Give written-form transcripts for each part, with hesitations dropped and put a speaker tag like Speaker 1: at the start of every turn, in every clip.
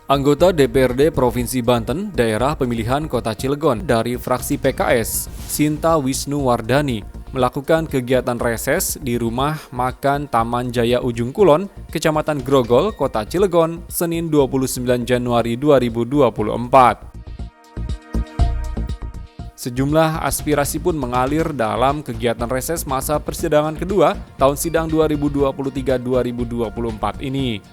Speaker 1: Anggota DPRD Provinsi Banten, Daerah Pemilihan Kota Cilegon dari fraksi PKS, Sinta Wisnuwardani, melakukan kegiatan reses di rumah makan Taman Jaya Ujung Kulon, Kecamatan Grogol, Kota Cilegon, Senin 29 Januari 2024. Sejumlah aspirasi pun mengalir dalam kegiatan reses masa persidangan kedua tahun sidang 2023-2024 ini.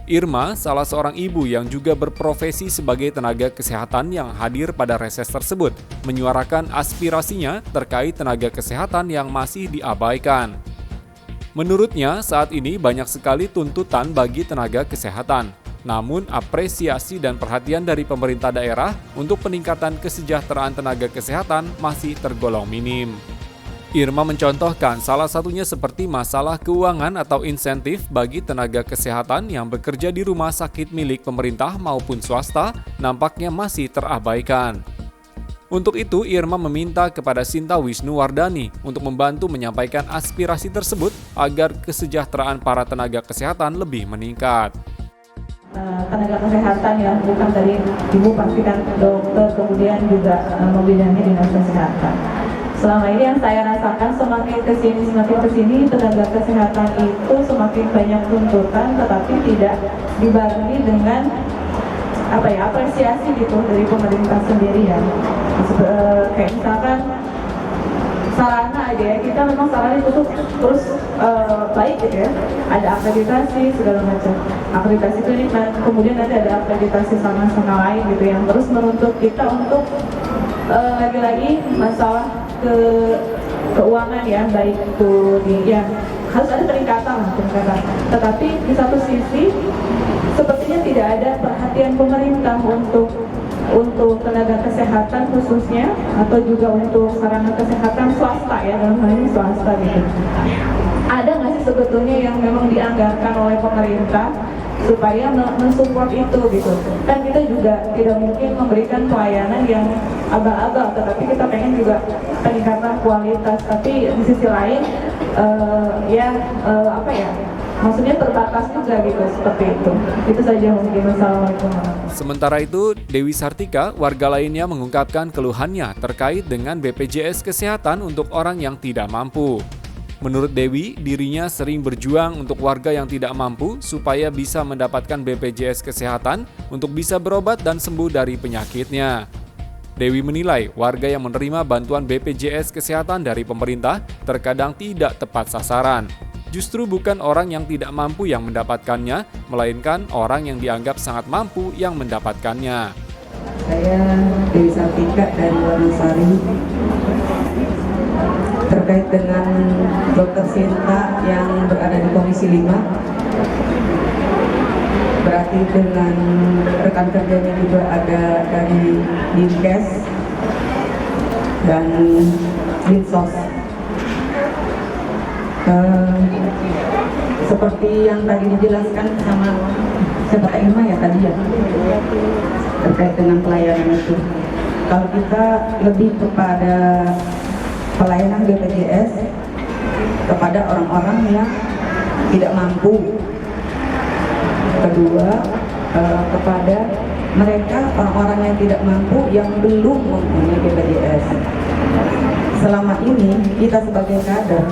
Speaker 1: Irma, salah seorang ibu yang juga berprofesi sebagai tenaga kesehatan yang hadir pada reses tersebut, menyuarakan aspirasinya terkait tenaga kesehatan yang masih diabaikan. Menurutnya, saat ini banyak sekali tuntutan bagi tenaga kesehatan. Namun, apresiasi dan perhatian dari pemerintah daerah untuk peningkatan kesejahteraan tenaga kesehatan masih tergolong minim. Irma mencontohkan salah satunya seperti masalah keuangan atau insentif bagi tenaga kesehatan yang bekerja di rumah sakit milik pemerintah maupun swasta nampaknya masih terabaikan. Untuk itu, Irma meminta kepada Sinta Wisnuwardani untuk membantu menyampaikan aspirasi tersebut agar kesejahteraan para tenaga kesehatan lebih meningkat.
Speaker 2: Tenaga kesehatan yang bukan dari ibu pastikan dokter, kemudian juga membidangi dinas kesehatan. Selama ini yang saya rasakan semakin kesini tenaga kesehatan itu semakin banyak tuntutan, tetapi tidak dibarengi dengan apresiasi gitu dari pemerintah sendiri ya. Kayak misalkan sarana aja ya, kita memang sarana itu terus baik gitu ya, ada akreditasi segala macam, akreditasi klinik, kemudian ada akreditasi sama lain gitu yang terus menuntut kita untuk lagi-lagi masalah keuangan ya, baik itu harus ada peningkatan. Tetapi di satu sisi sepertinya tidak ada perhatian pemerintah untuk tenaga kesehatan khususnya, atau juga untuk sarana kesehatan swasta ya, dalam hal ini swasta gitu. Ada nggak sih sebetulnya yang memang dianggarkan oleh pemerintah supaya mensupport itu gitu? Kan kita juga tidak mungkin memberikan pelayanan yang abal-abal, tetapi kita pengen juga peningkatan kualitas. Tapi di sisi lain maksudnya terbatas juga gitu, seperti itu. Itu saja mungkin. Assalamualaikum.
Speaker 1: Sementara itu, Dewi Sartika, warga lainnya mengungkapkan keluhannya terkait dengan BPJS Kesehatan untuk orang yang tidak mampu. Menurut Dewi, dirinya sering berjuang untuk warga yang tidak mampu supaya bisa mendapatkan BPJS Kesehatan untuk bisa berobat dan sembuh dari penyakitnya. Dewi menilai warga yang menerima bantuan BPJS Kesehatan dari pemerintah terkadang tidak tepat sasaran. Justru bukan orang yang tidak mampu yang mendapatkannya, melainkan orang yang dianggap sangat mampu yang mendapatkannya.
Speaker 3: Saya Dewi Sartika dari Wonosari. Terkait dengan Dr. Sinta yang berada di Komisi 5, berarti dengan rekan kerjanya juga ada dari Dinkes dan Dinsos. Seperti yang tadi dijelaskan sama siapa Irma ya tadi ya, terkait dengan pelayanan itu. Kalau kita lebih kepada pelayanan BPJS kepada orang-orang yang tidak mampu. Kedua, kepada mereka orang-orang yang tidak mampu yang belum mempunyai BPJS. Selama ini kita sebagai kader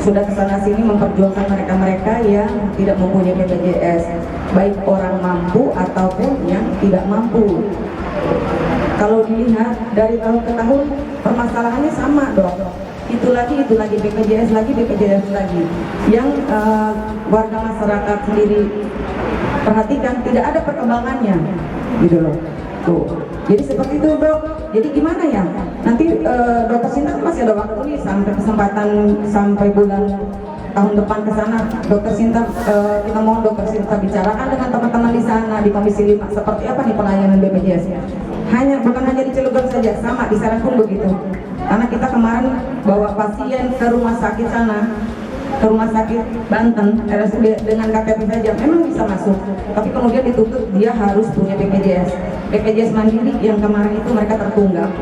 Speaker 3: sudah kesana sini memperjuangkan mereka-mereka yang tidak mempunyai BPJS, baik orang mampu ataupun yang tidak mampu. Kalau dilihat dari tahun ke tahun permasalahannya sama dong. Itu lagi BPJS lagi. Yang warga masyarakat sendiri perhatikan tidak ada perkembangannya, gitu loh. Tuh. Jadi seperti itu dok. Jadi gimana ya? Nanti Dokter Sinta masih ada waktu nih sampai bulan tahun depan ke sana. Dokter Sinta, kita mohon Dokter Sinta bicarakan dengan teman-teman di sana di Komisi 5 seperti apa nih pelayanan BPJS. Bukan hanya di Cilegon saja, sama di Serang pun begitu. Karena kita kemarin bawa pasien ke rumah sakit sana, ke rumah sakit Banten, RSUD dengan KTP saja memang bisa masuk. Tapi kemudian dituntut dia harus punya BPJS mandiri yang kemarin itu mereka tertunggak.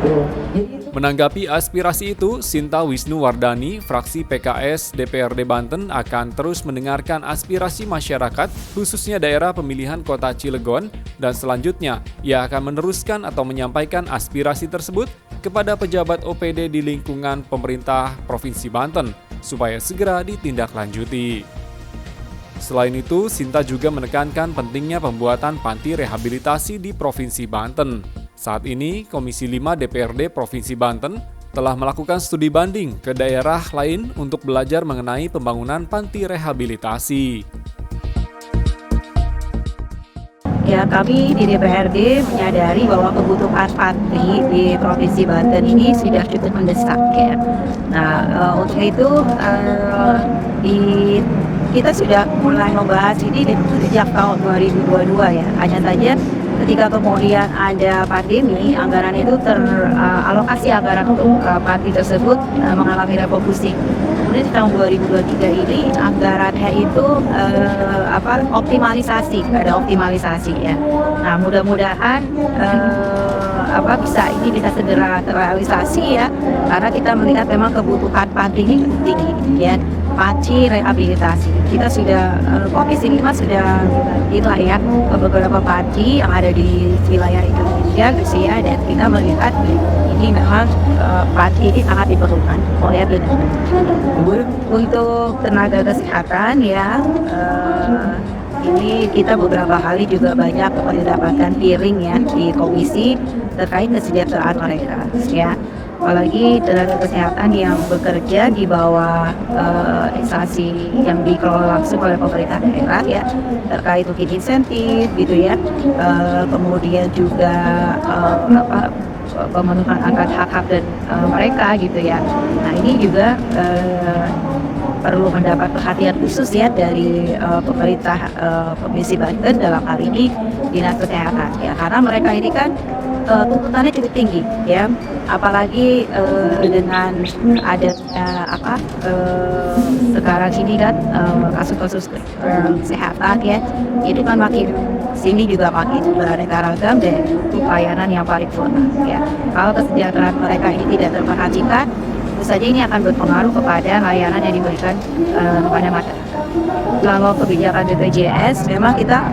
Speaker 3: gitu. Jadi itu
Speaker 1: Menanggapi aspirasi itu, Sinta Wisnuwardani, fraksi PKS DPRD Banten akan terus mendengarkan aspirasi masyarakat, khususnya daerah pemilihan Kota Cilegon, dan selanjutnya ia akan meneruskan atau menyampaikan aspirasi tersebut kepada pejabat OPD di lingkungan pemerintah Provinsi Banten, supaya segera ditindaklanjuti. Selain itu, Sinta juga menekankan pentingnya pembuatan panti rehabilitasi di Provinsi Banten. Saat ini, Komisi 5 DPRD Provinsi Banten telah melakukan studi banding ke daerah lain untuk belajar mengenai pembangunan panti rehabilitasi.
Speaker 4: Ya, kami di DPRD menyadari bahwa kebutuhan panti di Provinsi Banten ini sudah cukup mendesak ya. Nah, untuk itu kita sudah mulai membahas ini sejak tahun 2022 ya. Hanya saja ketika kemudian ada pandemi, anggaran itu alokasi anggaran untuk panti tersebut mengalami refocusing. Kemudian di tahun 2023 ini anggarannya itu optimalisasi, ada optimalisasi ya. Nah, mudah-mudahan ini bisa segera terrealisasi ya, karena kita melihat memang kebutuhan panti ini tinggi ya. Panti rehabilitasi. Kita sudah Komisi 5 sudah inilah ya ke beberapa panti yang ada di wilayah Indonesia, gitu ya, dan kita melihat ini memang panti ini sangat diperlukan oleh untuk tenaga kesehatan ya. Ini kita beberapa kali juga banyak mendapatkan hearing ya di komisi terkait kesejahteraan mereka ya. Apalagi tenaga kesehatan yang bekerja di bawah instansi yang dikelola langsung oleh pemerintah daerah ya, terkait mungkin insentif gitu ya, kemudian juga pemenuhan akan hak-hak dan mereka gitu ya. Nah, ini juga perlu mendapat perhatian khusus ya dari pemerintah Provinsi Banten, dalam hal ini Dinas Kesehatan ya, karena mereka ini kan tuntutannya cukup tinggi ya, apalagi dengan adanya sekarang ini kan kasus-kasus kesehatan ya, itu kan makin sini juga makin beraneka ragam dan pelayanan yang paripurna ya. Kalau kesejahteraan mereka ini tidak terperhatikan, tentu saja ini akan berpengaruh kepada layanan yang diberikan kepada masyarakat. Kalau kebijakan BPJS memang kita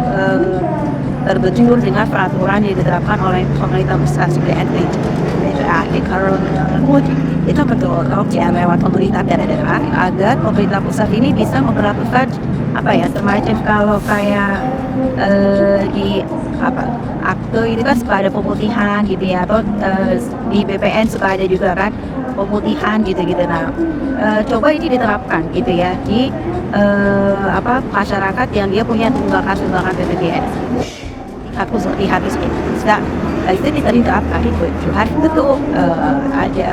Speaker 4: terbentur dengan peraturan yang diterapkan oleh pemerintah pusat BNPB itu betul ya, lewat pemerintah daerah, agar pemerintah pusat ini bisa memperlakukan semacam kalau kayak di akte ini kan suka ada pemutihan gitu ya, atau di BPN suka ada juga kan pemutihan gitu-gitu. Nah, coba ini diterapkan gitu ya di masyarakat yang dia punya tunggakan BPJS. Aku lihat itu bisa diterapkan itu tuh ada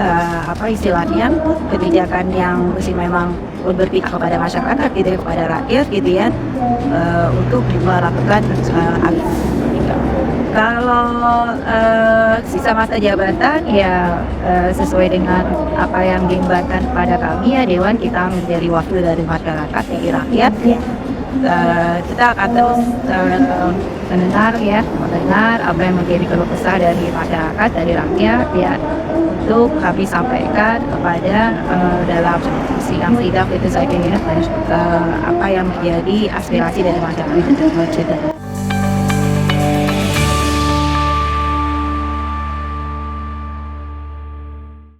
Speaker 4: istilahnya kebijakan yang mesti memang berpihak kepada masyarakat gitu ya, kepada rakyat gitu ya, untuk melakukan kalau sisa masa jabatan ya sesuai dengan apa yang diembarkan kepada kami ya, Dewan kita menjadi wakil dari masyarakat di rakyat ya. Kita akan terus mendengar apa yang menjadi keluh kesah dari masyarakat, dari rakyat ya, untuk kami sampaikan kepada dalam sidang-sidang itu saya kira apa yang menjadi aspirasi dari masyarakat.